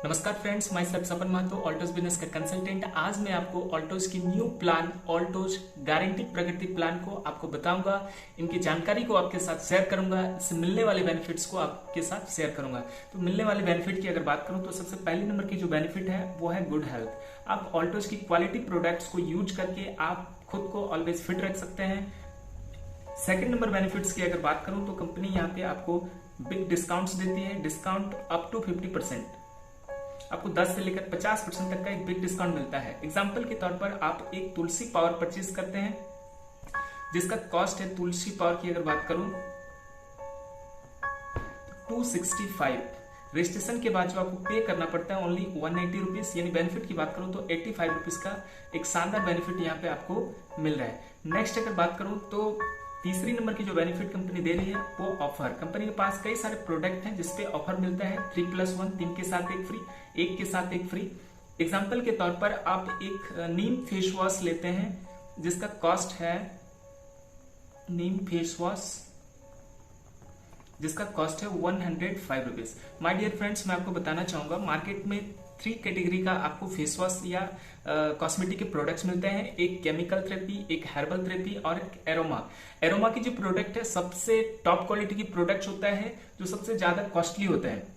नमस्कार फ्रेंड्स, मैं सपन महतो, ऑल्टोज बिजनेस का कंसल्टेंट। आज मैं आपको ऑल्टोज की न्यू प्लान, ऑल्टोज गारंटी प्रगति प्लान को आपको बताऊंगा। इनकी जानकारी को आपके साथ शेयर करूंगा, इससे मिलने वाले बेनिफिट्स को आपके साथ शेयर करूंगा। तो मिलने वाले बेनिफिट की अगर बात करूं तो सबसे पहले नंबर की जो बेनिफिट है वो है गुड हेल्थ। आप ऑल्टोज की क्वालिटी प्रोडक्ट्स को यूज करके आप खुद को ऑलवेज फिट रख सकते हैं। सेकंड नंबर बेनिफिट्स की अगर बात करूं तो कंपनी यहाँ पे आपको बिग डिस्काउंट्स देती है। डिस्काउंट अप टू 50%, आपको 10 से लेकर 50% तक का एक बिग डिस्काउंट मिलता है। एग्जाम्पल के तौर पर आप एक तुलसी पावर परचेज करते हैं जिसका कॉस्ट है, तुलसी पावर की अगर बात करूं 265। रजिस्ट्रेशन के बाद जो आपको पे करना पड़ता है ओनली 180 रुपीज, यानी बेनिफिट की बात करूं तो 85 रुपीज का एक शानदार बेनिफिट यहाँ पे आपको मिल रहा है। नेक्स्ट अगर बात करूं तो तीसरी नंबर की जो बेनिफिट कंपनी दे रही है वो ऑफर। कंपनी के पास कई सारे प्रोडक्ट हैं जिसपे ऑफर मिलता है 3+1, 3 के साथ एक फ्री, 1 के साथ एक फ्री। एग्जाम्पल के तौर पर आप एक नीम फेस वॉश लेते हैं जिसका कॉस्ट है, नीम फेस वॉश जिसका कॉस्ट है 105 रुपीज। माय डियर फ्रेंड्स, मैं आपको बताना चाहूंगा मार्केट में 3 कैटेगरी का आपको फेस वॉश या कॉस्मेटिक के प्रोडक्ट्स मिलते हैं। एक केमिकल थेरेपी, एक हर्बल थेरेपी और एक एरोमा। एरोमा की जो प्रोडक्ट है सबसे टॉप क्वालिटी की प्रोडक्ट होता है जो सबसे ज्यादा कॉस्टली होता है।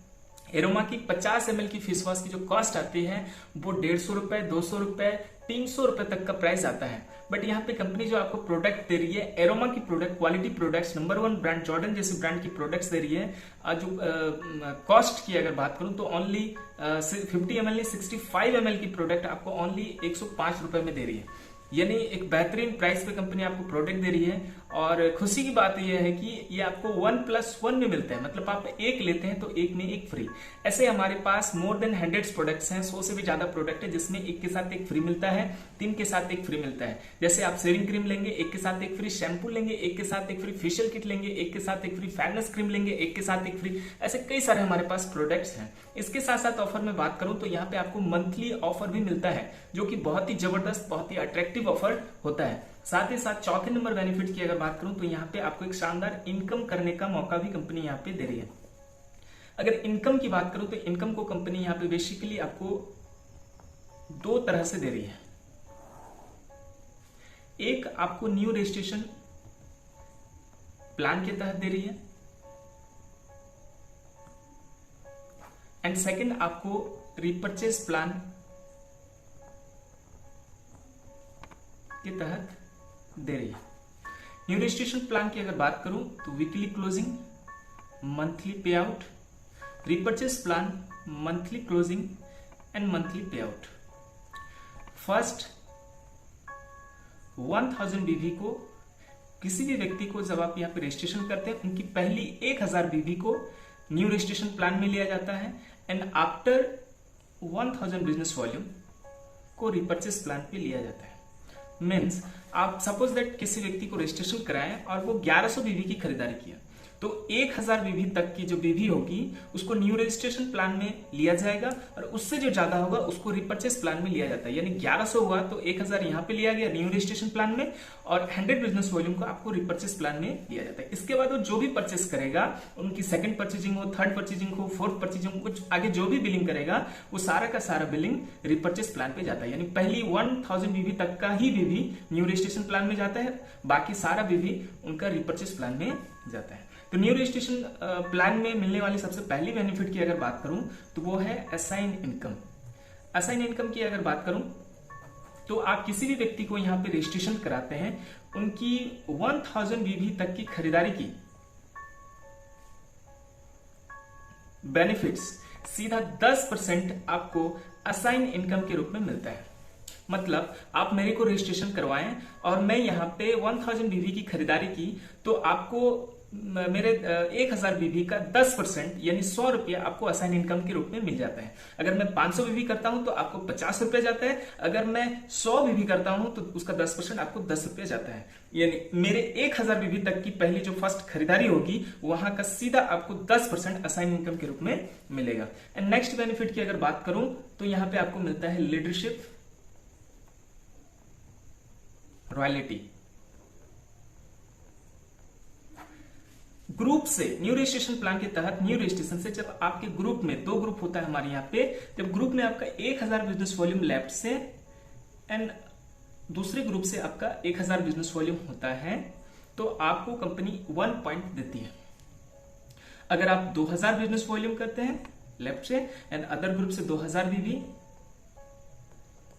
एरोमा की 50 ml की फेस वॉश की जो कॉस्ट आती है वो 150 रुपए, 200 रुपए, 300 रुपए तक का प्राइस आता है। बट यहाँ पे कंपनी जो आपको प्रोडक्ट दे रही है, एरोमा की product, quality products, number 1 brand Jordan जैसे ब्रांड की प्रोडक्ट्स दे रही है। जो कॉस्ट की अगर बात करूं तो ओनली 50 ml, 65 ml की प्रोडक्ट आपको ओनली 105 रुपए में दे रही है, यानी एक बेहतरीन प्राइस पे कंपनी आपको प्रोडक्ट दे रही है। और खुशी की बात यह है कि ये आपको 1+1 में मिलता है, मतलब आप एक लेते हैं तो एक में एक फ्री। ऐसे हमारे पास मोर देन 100 प्रोडक्ट्स हैं, 100 से भी ज्यादा प्रोडक्ट है जिसमें एक के साथ एक फ्री मिलता है, 3 के साथ एक फ्री मिलता है। जैसे आप शेविंग क्रीम लेंगे, एक के साथ एक फ्री, शैम्पू लेंगे, एक के साथ एक फ्री, फेशियल किट लेंगे, एक के साथ एक फ्री, फेयरनेस क्रीम लेंगे, एक के साथ एक फ्री। ऐसे कई सारे हमारे पास प्रोडक्ट्स हैं। इसके साथ साथ ऑफर में बात करूं तो यहाँ पे आपको मंथली ऑफर भी मिलता है जो कि बहुत ही जबरदस्त, बहुत ही अट्रैक्टिव ऑफर होता है। साथ ही साथ चौथे नंबर बेनिफिट की अगर बात करूं तो यहाँ पे आपको एक शानदार इनकम करने का मौका भी कंपनी यहाँ पे दे रही है। अगर इनकम की बात करूं तो इनकम को कंपनी यहाँ पे बेसिकली आपको 2 तरह से दे रही है। एक आपको न्यू रजिस्ट्रेशन प्लान के तहत दे रही है, एंड सेकंड आपको रिपर्चेज प्लान के तहत दे रही है। न्यू रजिस्ट्रेशन प्लान की अगर बात करूं तो वीकली क्लोजिंग, मंथली पे out, repurchase plan monthly closing and monthly पे आउट। फर्स्ट 1000 बीवी को, किसी भी व्यक्ति को जब आप यहाँ पे रजिस्ट्रेशन करते हैं उनकी पहली 1000 बीवी को न्यू रजिस्ट्रेशन प्लान में लिया जाता है, एंड आफ्टर 1000 बिजनेस वॉल्यूम को रिपर्चेज प्लान पे लिया जाता है। मीन्स आप सपोज दैट किसी व्यक्ति को रजिस्ट्रेशन कराएं और वो 1100 बीवी की खरीदारी किया तो 1000 बीवी तक की जो बीवी होगी उसको न्यू रजिस्ट्रेशन प्लान में लिया जाएगा, और उससे जो ज्यादा होगा उसको रिपर्चेस प्लान में लिया जाता है। यानी 1100 हुआ तो 1000 यहाँ पे लिया गया न्यू रजिस्ट्रेशन प्लान में, और 100 बिजनेस वॉल्यूम को आपको रिपर्चेस प्लान में लिया जाता है। इसके बाद वो जो भी परचेस करेगा, उनकी सेकंड परचेजिंग हो, थर्ड परचेजिंग हो, फोर्थ परचेजिंग हो, कुछ आगे जो भी बिलिंग करेगा वो सारा का सारा बिलिंग रिपर्चेस प्लान पे जाता है। यानी पहली 1000 बीवी तक का ही बीवी न्यू रजिस्ट्रेशन प्लान में जाता है, बाकी सारा बीवी उनका रिपर्चेस प्लान में जाता है। तो न्यू रजिस्ट्रेशन प्लान में मिलने वाली सबसे पहली बेनिफिट की अगर बात करूं तो वो है असाइन इनकम। असाइन इनकम की अगर बात करूं तो आप किसी भी व्यक्ति को यहां पे रजिस्ट्रेशन कराते हैं, उनकी 1000 बीवी तक की खरीदारी की बेनिफिट्स सीधा 10% आपको असाइन इनकम के रूप में मिलता है। मतलब आप मेरे को रजिस्ट्रेशन करवाएं और मैं यहाँ पे 1000 बीवी की खरीदारी की तो आपको मेरे 1000 बीवी का 10% यानी 100 रुपया आपको असाइन इनकम के रूप में मिल जाता है। अगर मैं 500 बीवी करता हूं तो आपको 50 रुपया जाता है, अगर मैं 100 बीवी करता हूं तो उसका 10% आपको 10 रुपया जाता है। यानी मेरे 1000 बीवी तक की पहली जो फर्स्ट खरीदारी होगी वहां का सीधा आपको 10% असाइन इनकम के रूप में मिलेगा। एंड नेक्स्ट बेनिफिट की अगर बात करूं तो यहाँ पे आपको मिलता है लीडरशिप, रॉयल्टी। ग्रुप से न्यू रजिस्ट्रेशन प्लान के तहत न्यू रजिस्ट्रेशन से जब आपके ग्रुप में 2 ग्रुप होता है हमारे यहाँ पे, जब ग्रुप में आपका 1000 बिजनेस वॉल्यूम लेफ्ट से एंड दूसरे ग्रुप से आपका 1000 बिजनेस वॉल्यूम होता है, तो आपको कंपनी 1 पॉइंट देती है। अगर आप 2000 बिजनेस वॉल्यूम करते हैं लेफ्ट से एंड अदर ग्रुप से 2000 बीबी,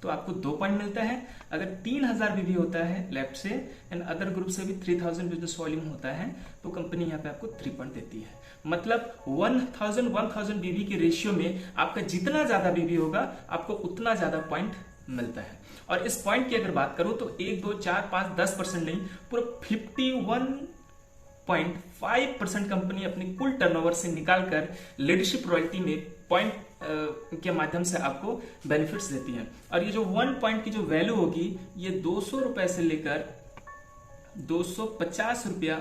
तो आपको 2 पॉइंट मिलता है। अगर 3000 बीबी होता है लेफ्ट से एंड अदर ग्रुप से भी 3000 बिजनेस वॉल्यूम होता है, तो कंपनी यहाँ पे आपको 3 पॉइंट देती है। मतलब 1000 बीबी के रेशियो में आपका जितना ज्यादा बीबी होगा आपको उतना ज्यादा पॉइंट मिलता है। और इस पॉइंट की अगर बात करूं तो 1, 2, 4, 5, 10% नहीं, पूरा 51.5% कंपनी अपनी कुल टर्नओवर से निकालकर लीडरशिप रॉयल्टी में पॉइंट के माध्यम से आपको बेनिफिट्स देती है। और ये जो 1 पॉइंट की जो वैल्यू होगी, ये 200 रुपए से लेकर 250 रुपया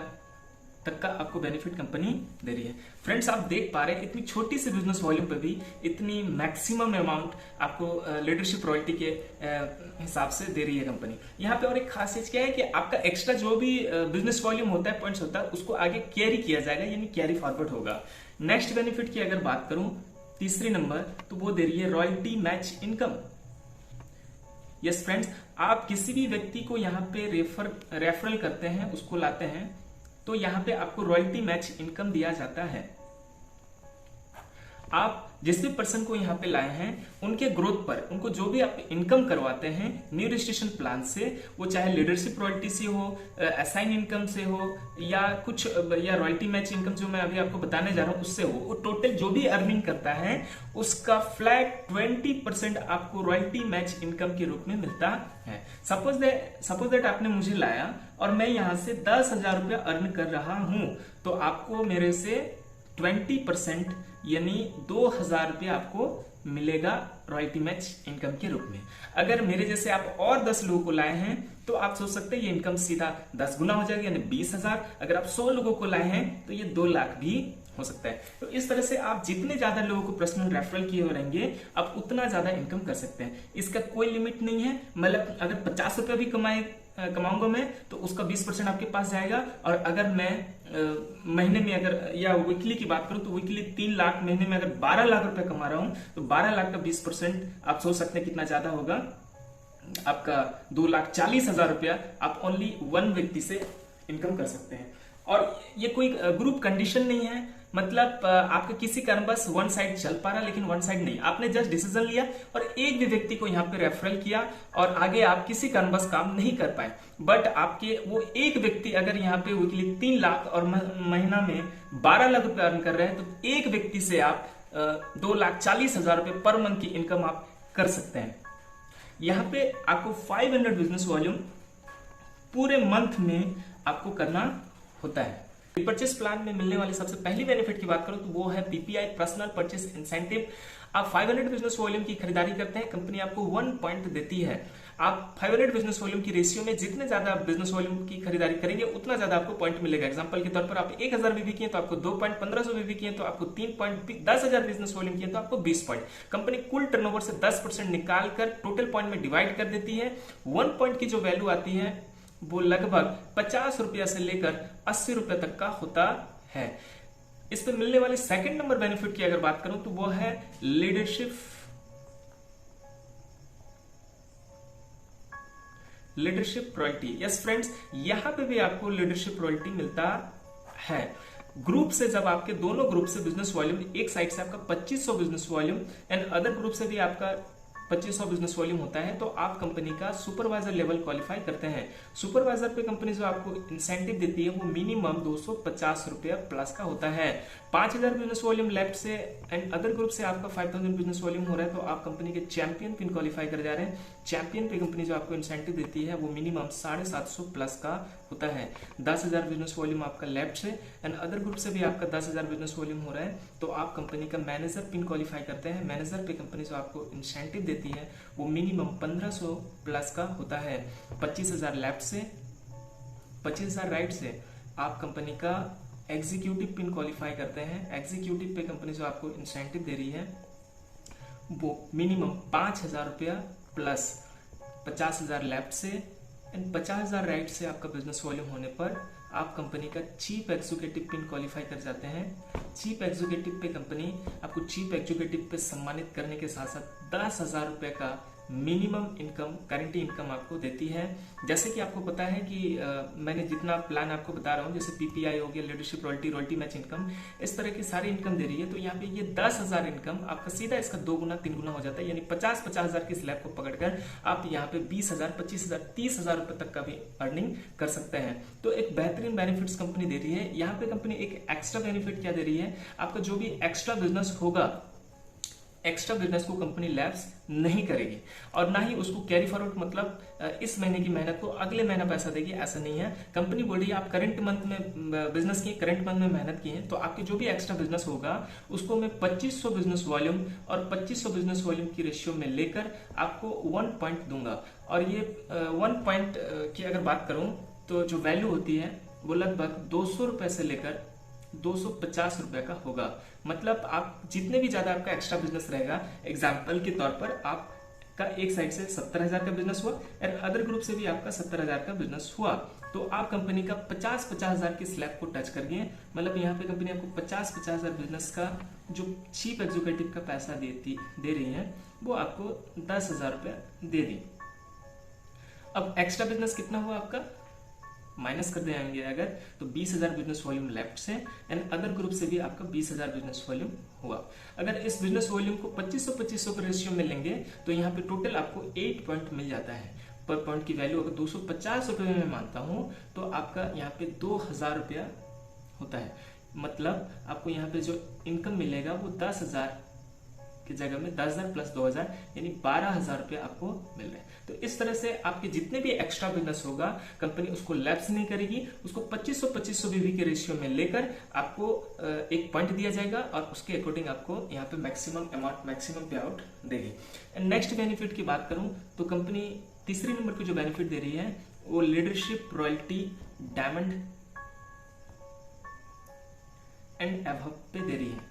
तक का आपको बेनिफिट कंपनी दे रही है। फ्रेंड्स, आप देख पा रहे हैं इतनी छोटी सी बिजनेस वॉल्यूम पे भी इतनी मैक्सिमम अमाउंट आपको लीडरशिप रॉयल्टी के हिसाब से दे रही है कंपनी। यहाँ पे और एक खासियत क्या है कि आपका एक्स्ट्रा जो भी बिजनेस वॉल्यूम होता है, पॉइंट्स होता है, उसको आगे कैरी किया जाएगा, यानी कैरी फॉरवर्ड होगा। नेक्स्ट बेनिफिट की अगर बात करूं तीसरी नंबर, तो वो दे रही है royalty match income. Yes friends, आप किसी भी व्यक्ति को यहाँ पे रेफरल करते हैं, उसको लाते हैं, तो यहाँ पे आपको रॉयल्टी मैच इनकम दिया जाता है। आप जिस भी पर्सन को यहाँ पे लाए हैं, उनके ग्रोथ पर उनको जो भी आप इनकम करवाते हैं न्यू रजिस्ट्रेशन प्लान से, वो चाहे लीडरशिप रॉयल्टी से हो, असाइन इनकम से हो, या कुछ या रॉयल्टी मैच इनकम जो मैं अभी आपको बताने जा रहा हूं उससे हो, वो टोटल जो भी अर्निंग करता है उसका फ्लैट 20% आपको रॉयल्टी मैच इनकम के रूप में मिलता है। सपोज दैट आपने मुझे लाया और मैं यहां से 10,000 रुपया अर्न कर रहा हूं, तो आपको मेरे से 20% यानी 2000 रुपया आपको मिलेगा रॉयल्टी मैच इनकम के रूप में। अगर मेरे जैसे आप और 10 लोगों को लाए हैं, तो आप सोच सकते हैं ये इनकम सीधा 10 गुना हो जाएगी, यानी 20,000। अगर आप 100 लोगों को लाए हैं तो ये 2 लाख भी हो सकता है। तो इस तरह से आप जितने ज्यादा लोगों को पर्सनल रेफरल किए हो रहेंगे, आप उतना ज्यादा इनकम कर सकते हैं। इसका कोई लिमिट नहीं है। मतलब अगर 50 रुपया भी कमाऊंगा मैं, तो उसका 20% आपके पास जाएगा। और अगर मैं महीने में अगर या वीकली की बात करूं, तो वीकली 3 लाख, महीने में अगर 12 लाख रुपए कमा रहा हूं, तो 12 लाख का 20% आप सोच सकते हैं कितना ज्यादा होगा। आपका 2,40,000 रुपया आप ओनली 1 व्यक्ति से इनकम कर सकते हैं। और ये कोई ग्रुप कंडीशन नहीं है, मतलब आपका किसी कारणवश वन साइड चल पा रहा, लेकिन वन साइड नहीं, आपने जस्ट डिसीजन लिया और एक भी व्यक्ति को यहाँ पे रेफरल किया और आगे आप किसी कारणवश काम नहीं कर पाए, बट आपके वो एक व्यक्ति अगर यहाँ पे वीकली 3 लाख और महीना में 12 लाख रुपए अर्न कर रहे हैं, तो एक व्यक्ति से आप 2,40,000 रुपए पर मंथ की इनकम आप कर सकते हैं। यहाँ पे आपको 500 बिजनेस वॉल्यूम पूरे मंथ में आपको करना होता है। परचेस प्लान में मिलने वाली सबसे पहली बेनिफिट की बात करूं तो वो है पीपीआई, पर्सनल परचेस इंसेंटिव। आप 500 बिजनेस वॉल्यूम की खरीदारी करते हैं, कंपनी आपको 1 पॉइंट देती है। आप 500 बिजनेस वॉल्यूम की रेशियो में जितने ज्यादा बिजनेस वॉल्यूम की खरीदारी करेंगे, उतना ज्यादा आपको पॉइंट मिलेगा। एग्जांपल के तौर पर आप 1000 बीबी किए तो आपको 2 पॉइंट, 1500 बीबी किए तो आपको 3 पॉइंट, 10,000 बिजनेस वॉल्यूम किए तो आपको 20 पॉइंट। कंपनी कुल टर्नओवर से 10% निकाल कर टोटल पॉइंट में डिवाइड कर देती है। 1 पॉइंट की जो वैल्यू आती है वो लगभग 50 रुपया से लेकर 80 रुपए तक का होता है। इस पे मिलने वाले सेकंड नंबर बेनिफिट की अगर बात करूं तो वो है लीडरशिप रॉयल्टी। यस फ्रेंड्स, यहां पे भी आपको लीडरशिप रॉयल्टी मिलता है। ग्रुप से जब आपके दोनों ग्रुप से बिजनेस वॉल्यूम, एक साइड से आपका 2500 business volume and other group से भी आपका 2500 बिजनेस वॉल्यूम होता है, तो आप कंपनी का सुपरवाइजर लेवल क्वालिफाई करते हैं। सुपरवाइजर पे कंपनी जो आपको इंसेंटिव देती है वो मिनिमम 250 रुपया प्लस का होता है। 5000 बिजनेस वॉल्यूम लेफ्ट से एंड अदर ग्रुप से आपका 5000 बिजनेस वॉल्यूम हो रहा है, तो आप कंपनी के चैंपियन पिन क्वालिफाई कर जा रहे हैं। चैंपियन पे कंपनी जो आपको इंसेंटिव देती है वो मिनिमम 750 प्लस का होता है। 10,000 बिजनेस वॉल्यूम आपका लेफ्ट से एंड अदर ग्रुप से भी आपका 10,000 बिजनेस वॉल्यूम हो रहा है, तो आप कंपनी का मैनेजर पिन क्वालिफाई करते हैं। मैनेजर पे कंपनी जो आपको इंसेंटिव देती है वो मिनिमम 1500 प्लस का होता है। 25,000 लेफ्ट से, 25,000 राइट से आप कंपनी का एग्जीक्यूटिव पिन क्वालिफाई करते हैं। एग्जीक्यूटिव पे कंपनी जो आपको इंसेंटिव दे रही है वो मिनिमम 5,000 रुपया प्लस 50,000 लेफ्ट से एंड 50,000 राइट से आपका बिजनेस वॉल्यूम होने पर आप कंपनी का चीफ एग्जीक्यूटिव पिन क्वालिफाई कर जाते हैं। चीफ एग्जीक्यूटिव पे कंपनी आपको चीफ एग्जीक्यूटिव पे सम्मानित करने के साथ साथ 10,000 रुपये का मिनिमम इनकम, गारंटी इनकम आपको देती है। जैसे कि आपको पता है कि मैंने जितना प्लान आपको बता रहा हूँ, जैसे पीपीआई हो गया, leadership royalty, royalty match income, इस तरह की सारी इनकम दे रही है। तो यहाँ पे ये 10,000 इनकम आपका सीधा इसका 2 गुना 3 गुना हो जाता है, यानी 50,000 की स्लैब को पकड़कर आप यहाँ पे 20,000, 25,000, 30,000 रुपए तक का भी अर्निंग कर सकते हैं। तो एक बेहतरीन बेनिफिट्स कंपनी दे रही है। यहाँ पे कंपनी एक एक्स्ट्रा बेनिफिट क्या दे रही है, आपका जो भी एक्स्ट्रा बिजनेस होगा, एक्स्ट्रा बिजनेस को कंपनी लैप्स नहीं करेगी और ना ही उसको कैरी फॉरवर्ड, मतलब इस महीने की मेहनत को अगले महीना पैसा देगी, ऐसा नहीं है। कंपनी बोल रही है आप करंट मंथ में बिजनेस किए, करंट मंथ में मेहनत की है, तो आपकी जो भी एक्स्ट्रा बिजनेस होगा उसको मैं 2500 बिजनेस वॉल्यूम और 2500 बिजनेस वॉल्यूम की रेशियो में लेकर आपको 1 पॉइंट दूंगा। और ये 1 पॉइंट की अगर बात करूं तो जो वैल्यू होती है वो लगभग 200 रुपए से लेकर 250 रुपए का होगा। मतलब आप जितने भी ज्यादा आपका एक्स्ट्रा बिजनेस रहेगा, एग्जाम्पल के तौर पर आपका एक साइड से 70,000 का बिजनेस हुआ और अदर ग्रुप से भी आपका 70,000 का बिजनेस हुआ, तो आप कंपनी का 50,000 की स्लैब को टच कर गए। मतलब यहाँ पे कंपनी आपको 50,000 बिजनेस का जो चीफ एग्जीक्यूटिव का पैसा दे रही है वो आपको 10,000 रुपये दे दी। अब एक्स्ट्रा बिजनेस कितना हुआ आपका, माइनस कर देंगे अगर, तो 20,000 बिजनेस वॉल्यूम लेफ्ट से एंड अदर ग्रुप से भी आपका 20,000 बिजनेस वॉल्यूम हुआ। अगर इस बिजनेस वॉल्यूम को 2500 के रेशियो में लेंगे तो यहाँ पे टोटल आपको 8 पॉइंट मिल जाता है। पर पॉइंट की वैल्यू अगर 250 रुपये में मानता हूं तो आपका यहाँ पे 2,000 रुपया होता है। मतलब आपको यहाँ पे जो इनकम मिलेगा वो 10,000 की जगह में 10,000 प्लस 2,000 यानी 12,000 रुपये आपको मिल रहे हैं। तो इस तरह से आपके जितने भी एक्स्ट्रा बिजनेस होगा कंपनी उसको लैप्स नहीं करेगी, उसको 2500 बीवी के रेशियो में लेकर आपको एक पॉइंट दिया जाएगा और उसके अकॉर्डिंग आपको यहाँ पे मैक्सिमम अमाउंट, मैक्सिमम पे आउट देगी। नेक्स्ट बेनिफिट की बात करूं तो कंपनी तीसरी नंबर की जो बेनिफिट दे रही है वो leadership royalty diamond and above पे दे रही है।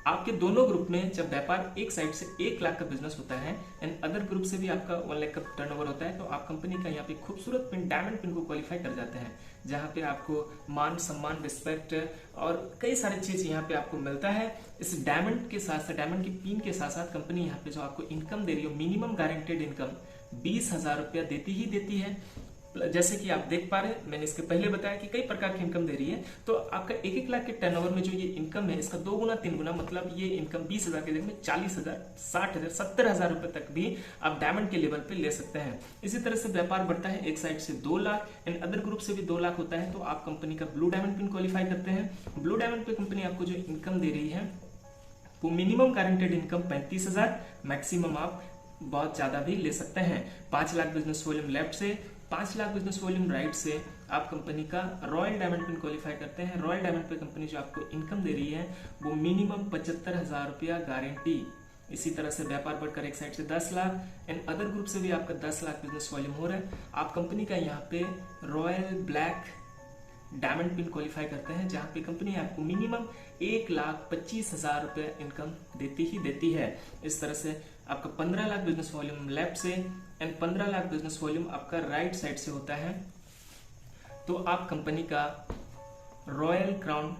आपके दोनों ग्रुप में जब व्यापार एक साइड से 1 लाख का बिजनेस होता है एंड अदर ग्रुप से भी आपका 1 लाख का टर्नओवर होता है, तो आप कंपनी का यहाँ पे खूबसूरत पिन, डायमंड पिन को क्वालिफाई कर जाते हैं, जहाँ पे आपको मान, सम्मान, रिस्पेक्ट और कई सारी चीज यहाँ पे आपको मिलता है। इस डायमंड के साथ साथ, डायमंड की पिन के साथ साथ कंपनी यहाँ पे जो आपको इनकम दे रही है, मिनिमम गारंटेड इनकम 20,000 रुपया देती ही देती है। जैसे कि आप देख पा रहे हैं, मैंने इसके पहले बताया कि कई प्रकार की इनकम दे रही है। तो आपका 1-1 लाख के टर्नओवर में जो ये इनकम है इसका 2 गुना 3 गुना, मतलब ये इनकम 20,000 के जगह में 40,000, 60,000, 70,000 रुपए तक भी आप डायमंड के लेवल पे ले सकते हैं। इसी तरह से व्यापार बढ़ता है, एक साइड से 2 लाख एंड अदर ग्रुप से भी 2 लाख होता है, तो आप कंपनी का ब्लू डायमंड पिन क्वालिफाई करते हैं। ब्लू डायमंड पे कंपनी आपको जो इनकम दे रही है वो मिनिमम गारंटेड इनकम 35,000, मैक्सिमम आप बहुत ज्यादा भी ले सकते हैं। 5 लाख बिजनेस वॉल्यूम लेफ्ट से, 5 लाख बिजनेस वॉल्यूम राइट से आप कंपनी का रॉयल डायमंड पिन क्वालिफाई करते हैं। रॉयल डायमंड पे कंपनी जो आपको इनकम दे रही है वो मिनिमम 75,000 रुपया गारंटी। इसी तरह से व्यापार बढ़कर एक साइड से 10 लाख एंड अदर ग्रुप से भी आपका 10 लाख बिजनेस वॉल्यूम हो रहा है। आप कंपनी का यहाँ पे royal black diamond pin qualify करते हैं, जहां पे कंपनी आपको मिनिमम 1,25,000 रुपए इनकम देती ही देती है। इस तरह से आपका 15 लाख बिजनेस वॉल्यूम लेफ्ट से एंड 15 लाख बिजनेस वॉल्यूम आपका राइट साइड से होता है, तो आप कंपनी का रॉयल क्राउन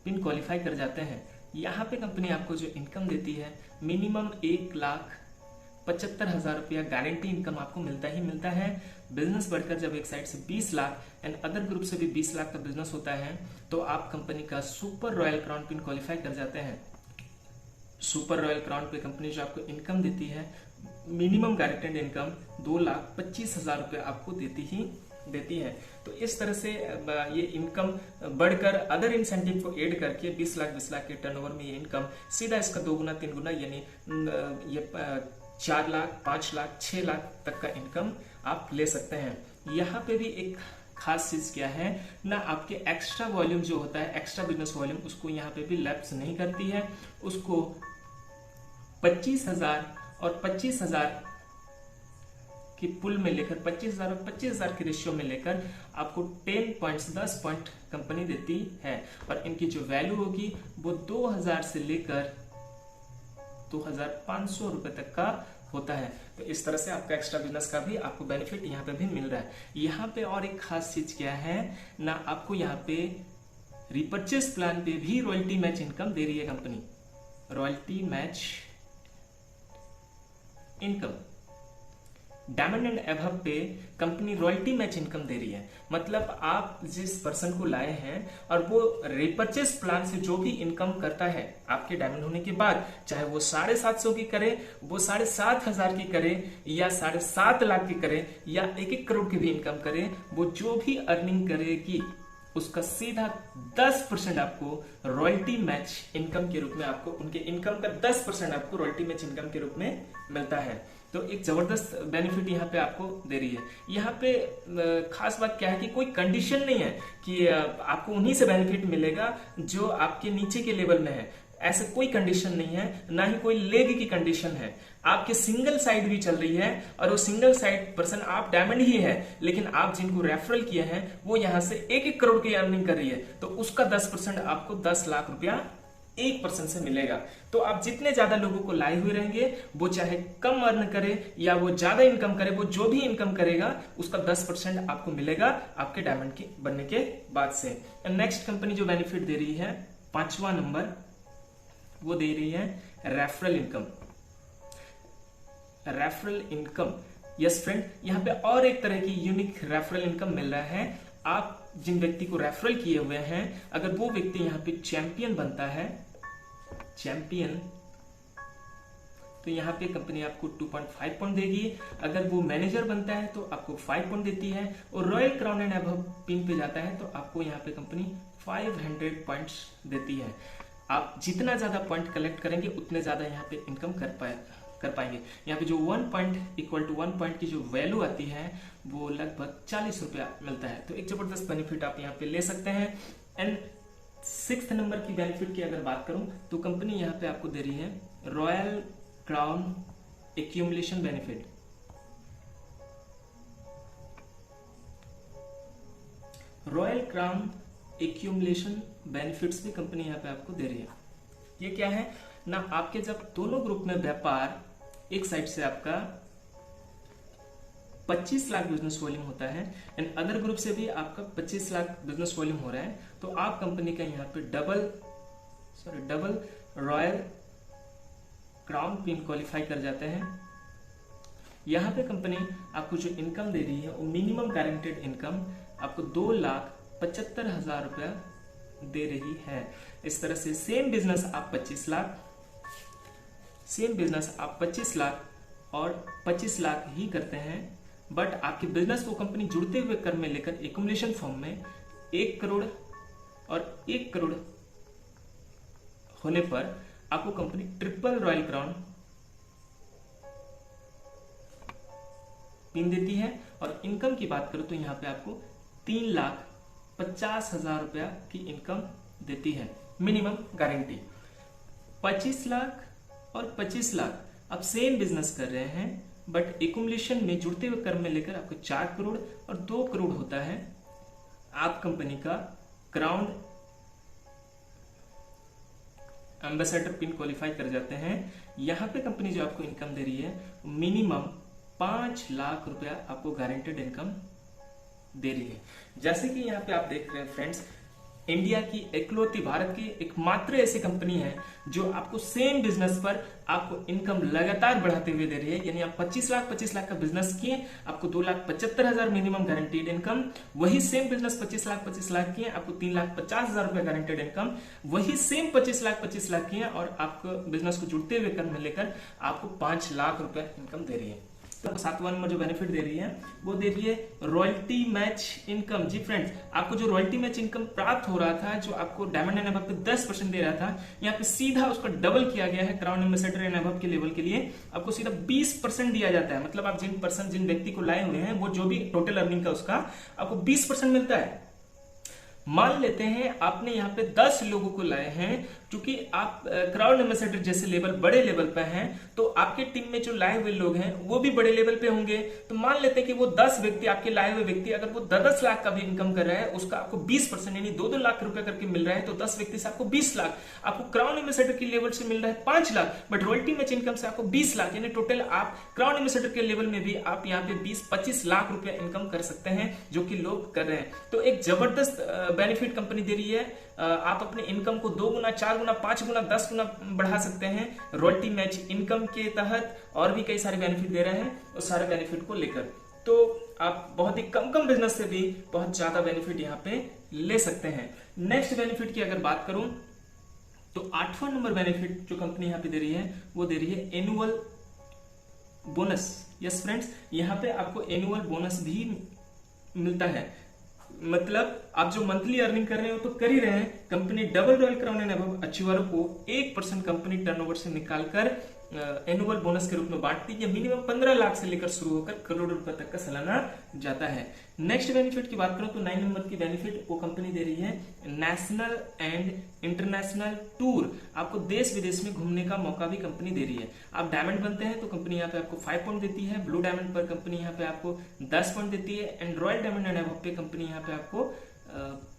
पिन क्वालिफाई कर जाते हैं। यहाँ पे कंपनी आपको जो इनकम देती है मिनिमम 1,75,000 रुपया गारंटी इनकम आपको मिलता ही मिलता है। बिजनेस बढ़कर जब एक साइड से 20 लाख एंड अदर ग्रुप से भी 20 लाख का बिजनेस होता है, तो आप कंपनी का super royal crown pin qualify कर जाते हैं। सुपर रॉयल क्राउन पे कंपनी जो आपको इनकम देती है, मिनिमम गारंटेड इनकम 2,25,000 रुपये आपको देती है। तो इस तरह से ये इनकम बढ़कर अदर इंसेंटिव को ऐड करके 20 लाख के टर्नओवर में ये इनकम सीधा इसका 2 गुना 3 गुना यानी ये 4 लाख, 5 लाख, 6 लाख तक का इनकम आप ले सकते हैं। यहाँ पे भी एक खास चीज क्या है ना, आपके एक्स्ट्रा वॉल्यूम जो होता है, एक्स्ट्रा बिजनेस वॉल्यूम, उसको यहाँ पे भी लैप्स नहीं करती है। उसको 25,000 और 25,000 की पुल में लेकर 25,000 और 25,000 की रेशियो में लेकर आपको 10 पॉइंट्स, 10 पॉइंट कंपनी देती है। और इनकी जो वैल्यू होगी वो 2,000 से लेकर 2,500 रुपए तक का होता है। तो इस तरह से आपका एक्स्ट्रा बिजनेस का भी आपको बेनिफिट यहाँ पे भी मिल रहा है। यहाँ पे और एक खास चीज क्या है ना, आपको यहाँ पे रिपर्चेस प्लान पे भी रॉयल्टी मैच इनकम दे रही है company. Royalty match income diamond and above पे कंपनी रॉयल्टी मैच इनकम दे रही है। मतलब आप जिस पर्सन को लाए हैं और वो रिपर्चेस प्लान से जो भी इनकम करता है आपके डायमंड होने के बाद, चाहे वो 750 की करे, वो 7,500 की करे, या 7.5 लाख की करे, या 1-1 करोड़ की भी इनकम करे, वो जो भी अर्निंग करेगी उसका सीधा 10% आपको रॉयल्टी मैच इनकम के रूप में, आपको उनके इनकम का 10% आपको रॉयल्टी मैच इनकम के रूप में मिलता है। तो एक जबरदस्त बेनिफिट यहाँ पे आपको दे रही है। यहाँ पे खास बात क्या है कि कोई कंडीशन नहीं है कि आपको उन्हीं से बेनिफिट मिलेगा जो आपके नीचे के लेवल में है। ऐसा कोई कंडीशन नहीं है, ना ही कोई लेग की कंडीशन है। आपके सिंगल साइड भी चल रही है और वो सिंगल साइड पर्सन आप डायमंड ही है, लेकिन आप जिनको रेफरल किए हैं वो यहाँ से 1-1 करोड़ की अर्निंग कर रही है, तो उसका 10% आपको 10 लाख रुपया 1% से मिलेगा। तो आप जितने ज्यादा लोगों को लाए हुए रहेंगे, वो चाहे कम अर्न करे या वो ज्यादा इनकम करे, वो जो भी इनकम करेगा उसका 10% आपको मिलेगा आपके डायमंड के बनने के बाद से। नेक्स्ट कंपनी जो बेनिफिट दे रही है 5वां नंबर, वो दे रही है referral income. Referral income, yes friend, यहाँ पे और एक तरह की यूनिक रेफरल इनकम मिल रहा है। आप जिन व्यक्ति को रेफरल किए हुए हैं, अगर वो व्यक्ति यहाँ पे चैंपियन बनता है, चैंपियन, तो यहाँ पे कंपनी आपको 2.5 पॉइंट देगी। अगर वो मैनेजर बनता है तो आपको 5 पॉइंट देती है, और royal crown and above pin पे जाता है तो आपको यहाँ पे कंपनी 500 पॉइंट्स देती है। आप जितना ज्यादा पॉइंट कलेक्ट करेंगे उतने ज्यादा यहाँ पे इनकम कर पाएंगे। यहाँ पे जो 1 पॉइंट इक्वल टू 1 पॉइंट की जो वैल्यू आती है वो लगभग 40 रुपया मिलता है। तो एक जबरदस्त बेनिफिट आप यहाँ पे ले सकते हैं। एंड 6th नंबर की बेनिफिट की अगर बात करूं तो कंपनी यहाँ पे आपको दे रही है royal crown accumulation benefit. Royal crown accumulation benefits भी कंपनी यहाँ पे आपको दे रही है। ये क्या है ना, आपके जब दोनों ग्रुप में व्यापार, एक साइड से आपका 25 लाख बिजनेस वॉल्यूम होता है एंड अदर ग्रुप से भी आपका 25 लाख बिजनेस वॉल्यूम हो रहा है, तो आप कंपनी का यहाँ पे double royal crown pin qualify कर जाते हैं। यहाँ पे कंपनी आपको जो इनकम दे रही है वो मिनिमम गारंटेड इनकम आपको 2,75,000 रुपया दे रही है। इस तरह से सेम बिजनेस आप 25 लाख और 25 लाख ही करते हैं, बट आपके बिजनेस को कंपनी जुड़ते हुए कर में लेकर एक्यूमुलेशन फॉर्म में 1 करोड़ और 1 करोड़ होने पर आपको company triple royal crown pin देती है। और इनकम की बात करो तो यहाँ पे आपको 3,50,000 रुपया की इनकम देती है, मिनिमम गारंटी। 25 लाख और 25 लाख आप सेम बिजनेस कर रहे हैं, बट एक्यूमुलेशन में जुड़ते हुए कर में लेकर आपको 4 करोड़ और 2 करोड़ होता है। आप कंपनी का क्राउन एम्बेसडर पिन क्वालिफाई कर जाते हैं। यहां पे कंपनी जो आपको इनकम दे रही है मिनिमम 5 लाख रुपया आपको गारंटेड इनकम दे रही है। जैसे कि यहाँ पे आप देख रहे हैं फ्रेंड्स, इंडिया की इकलौती, भारत की एकमात्र ऐसी कंपनी है जो आपको सेम बिजनेस पर आपको इनकम लगातार बढ़ाते हुए दे रही है। यानी आप 25 लाख का बिजनेस किए, आपको 2,75,000 मिनिमम गारंटीड इनकम। वही सेम बिजनेस 25 लाख किए, आपको 3,50,000 रुपए गारंटेड इनकम। वही सेम 25 लाख किए और आपको बिजनेस को जुड़ते हुए कर में लेकर आपको 5 लाख रुपए इनकम दे रही है। तो 7वां नंबर जो बेनिफिट दे रही है वो दे रही है रॉयल्टी मैच इनकम। जी फ्रेंड्स, आपको जो रॉयल्टी मैच इनकम प्राप्त हो रहा था, जो आपको डायमंड एंड अबव पे 10% दे रहा था, यहाँ पे सीधा उसका डबल किया गया है। क्राउन एम्बेसडर एंड अबव के लेवल के लिए आपको सीधा 20% दिया जाता है। मतलब आप जिन व्यक्ति को लाए हुए हैं वो जो भी टोटल अर्निंग का उसका आपको 20% मिलता है। मान लेते हैं आपने यहाँ पे 10 लोगों को लाए हैं, क्योंकि आप क्राउड एम्बेसडर जैसे लेवल बड़े लेवल पे हैं, तो आपके टीम में जो लाए हुए लोग हैं वो भी बड़े लेवल पे होंगे। तो मान लेते हैं कि वो 10 व्यक्ति, आपके लाए हुए व्यक्ति अगर वो 10 लाख का भी इनकम कर रहा है, उसका आपको 20% यानी 2-2 लाख रुपए करके मिल रहा है, तो 10 व्यक्ति से आपको 20 लाख, आपको क्राउड एम्बेसडर की लेवल से मिल रहा है 5 lakh, but royalty match income से आपको 20 लाख, यानी टोटल आप क्राउड एम्बेसडर के लेवल में भी आप यहाँ पे 20-25 लाख रुपए इनकम कर सकते हैं, जो कि लोग कर रहे हैं। तो एक जबरदस्त बेनिफिट कंपनी दे रही है। आप अपने इनकम को 2 गुना, 4 गुना, 5 गुना, 10 गुना बढ़ा सकते हैं रॉयल्टी मैच इनकम के तहत, और भी कई सारे बेनिफिट दे रहे हैं उस सारे बेनिफिट को लेकर। तो आप बहुत ही कम बिजनेस से भी बहुत ज्यादा बेनिफिट यहाँ पे ले सकते हैं। नेक्स्ट बेनिफिट की अगर बात करूं तो 8वां नंबर बेनिफिट जो कंपनी यहाँ पे दे रही है वो दे रही है एनुअल बोनस। यस फ्रेंड्स, यहाँ पे आपको एनुअल बोनस भी मिलता है। मतलब आप जो मंथली अर्निंग कर रहे हो तो कर ही रहे हैं, company double royal crown and above achiever को 1% कंपनी टर्नओवर से निकालकर एनुअल बोनस के रूप में बांटती है। मिनिमम 15 लाख से लेकर शुरू होकर करोड़ रुपए तक का सालाना जाता है। नेक्स्ट बेनिफिट की बात करूं तो 9 नंबर की बेनिफिट वो कंपनी दे रही है नेशनल एंड इंटरनेशनल टूर। आपको देश विदेश में घूमने का मौका भी कंपनी दे रही है। आप डायमंड बनते हैं तो कंपनी यहाँ पे आपको 5 पॉइंट देती है, ब्लू डायमंड पर कंपनी यहाँ पे आपको 10 पॉइंट देती है, and royal diamond and above पे कंपनी यहाँ पे आपको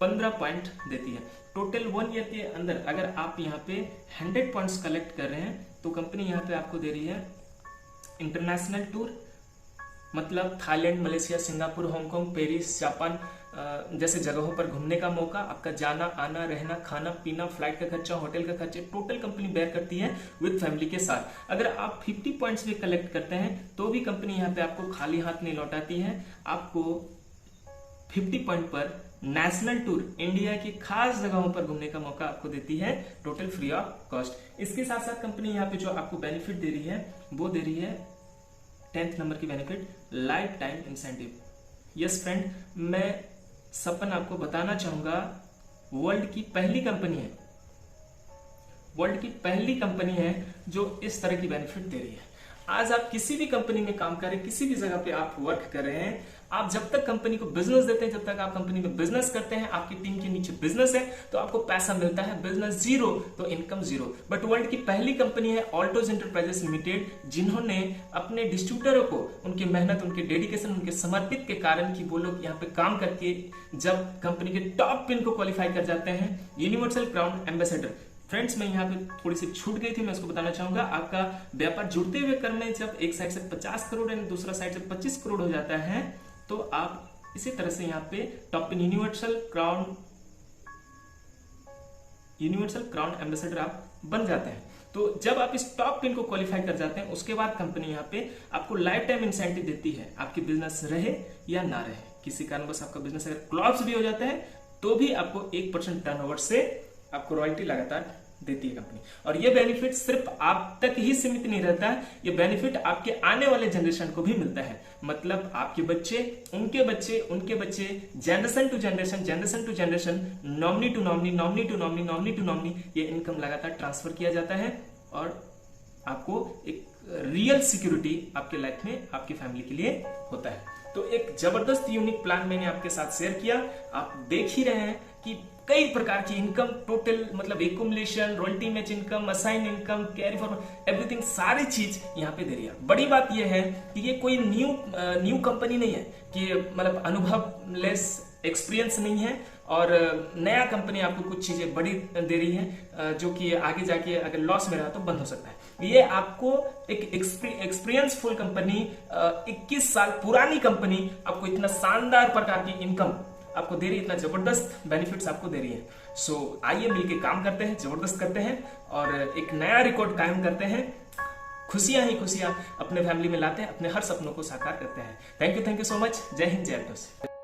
15 पॉइंट देती है। टोटल 1 ईयर के अंदर अगर आप यहाँ पे 100 पॉइंट्स कलेक्ट कर रहे हैं तो कंपनी यहाँ पे आपको दे रही है इंटरनेशनल टूर, मतलब Thailand, Malaysia, Singapore, Hong Kong, Paris, Japan जैसे जगहों पर घूमने का मौका। आपका जाना आना, रहना, खाना पीना, फ्लाइट का खर्चा, होटल का खर्चा टोटल कंपनी बेयर करती है विद फैमिली के साथ। अगर आप 50 पॉइंट्स भी कलेक्ट करते हैं तो भी कंपनी यहाँ पे आपको खाली हाथ नहीं लौटाती है। आपको 50 पॉइंट पर नेशनल टूर, इंडिया की खास जगहों पर घूमने का मौका आपको देती है, टोटल फ्री ऑफ कॉस्ट। इसके साथ साथ कंपनी यहाँ पे जो आपको बेनिफिट दे रही है वो दे रही है 10th नंबर की benefit, life time incentive. Yes friend, मैं सपन आपको बताना चाहूंगा वर्ल्ड की पहली कंपनी है जो इस तरह की बेनिफिट दे रही है। आज आप किसी भी कंपनी में काम कर रहे हैं, किसी भी जगह पे आप वर्क कर रहे हैं, आप जब तक कंपनी को बिजनेस देते हैं, जब तक आप कंपनी में बिजनेस करते हैं, आपकी टीम के नीचे बिजनेस है तो आपको पैसा मिलता है। बिजनेस जीरो तो इनकम जीरो। बट वर्ल्ड की पहली कंपनी है ऑल्टोज एंटरप्राइजेस लिमिटेड, जिन्होंने अपने डिस्ट्रीब्यूटरों को उनकी मेहनत, उनके डेडिकेशन, उनके समर्पित के कारण कि वो लोग यहाँ पे काम करके जब कंपनी के टॉप पिन को क्वालिफाई कर जाते हैं, यूनिवर्सल क्राउन एम्बेसडर। फ्रेंड्स, मैं यहाँ पे थोड़ी सी छूट गई थी, मैं उसको बताना चाहूंगा। आपका व्यापार जुड़ते हुए क्रम में जब एक साइड से 50 करोड़ एंड दूसरा साइड से 25 करोड़ हो जाता है तो आप इसी तरह से यहाँ पे top pin universal crown ambassador आप बन जाते हैं। तो जब आप इस टॉप पिन को क्वालिफाई कर जाते हैं उसके बाद कंपनी यहाँ पे आपको लाइफ टाइम इंसेंटिव देती है, आपकी बिजनेस रहे या ना रहे। किसी कारणवश आपका बिजनेस अगर क्लॉप्स भी हो जाता है तो भी आपको 1% टर्नओवर से आपको रॉयल्टी लगातार देती है कंपनी। और ये बेनिफिट सिर्फ आप तक ही सीमित नहीं रहता है, ये बेनिफिट आपके आने वाले जनरेशन को भी मिलता है। मतलब आपके बच्चे, उनके बच्चे, उनके बच्चे, generation to generation, nominee to nominee, ये इनकम लगातार ट्रांसफर किया जाता है और आपको एक रियल सिक्योरिटी आपके लाइफ में, आपकी फैमिली के लिए होता है। तो एक जबरदस्त यूनिक प्लान मैंने आपके साथ शेयर किया। आप देख ही रहे हैं कि कई प्रकार की इनकम, टोटल मतलब accumulation, royalty match income, assign income, carry forward, everything, सारी चीज यहाँ पे दे रही है। बड़ी बात यह है कि ये कोई न्यू कंपनी नहीं है कि मतलब अनुभव लेस एक्सपीरियंस नहीं है, और नया कंपनी आपको कुछ चीजें बड़ी दे रही है जो कि आगे जाके अगर लॉस में रहा तो बंद हो सकता है। ये आपको एक एक्सपीरियंसफुल कंपनी, 21 साल पुरानी कंपनी आपको इतना शानदार प्रकार की इनकम आपको दे रही है, इतना जबरदस्त बेनिफिट्स आपको दे रही है। सो आइए मिलके काम करते हैं, जबरदस्त करते हैं और एक नया रिकॉर्ड कायम करते हैं। खुशियां ही खुशियां अपने फैमिली में लाते हैं, अपने हर सपनों को साकार करते हैं। Thank you so much. जय हिंद, जय भारत।